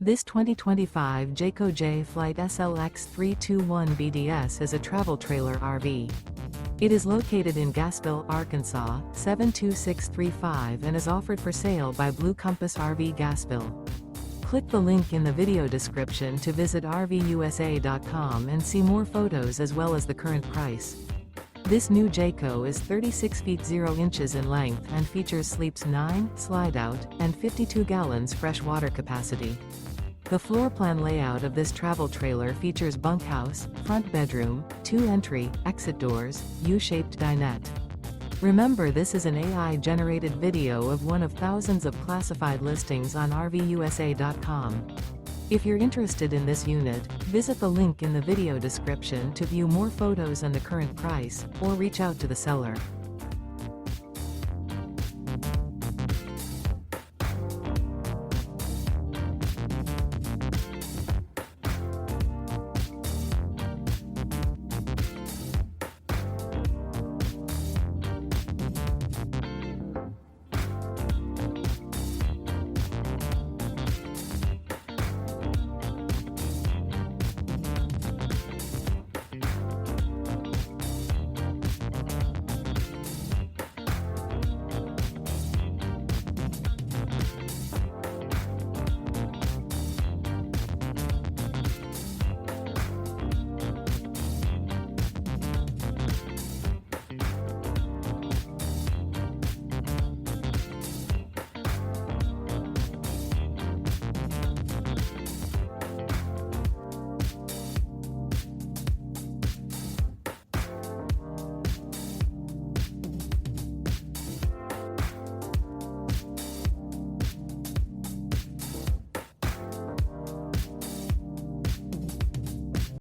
This 2025 Jayco Jay Flight SLX 321 BDS is a travel trailer RV. It is located in Gassville, Arkansas, 72635 and is offered for sale by Blue Compass RV Gassville. Click the link in the video description to visit RVUSA.com and see more photos as well as the current price. This new Jayco is 36 feet 0 inches in length and features sleeps 9, Slideout, and 52 gallons fresh water capacity. The floor plan layout of this travel trailer features bunkhouse, front bedroom, 2 entry, exit doors, U-shaped dinette. Remember, this is an AI-generated video of one of thousands of classified listings on RVUSA.com. If you're interested in this unit, visit the link in the video description to view more photos and the current price, or reach out to the seller.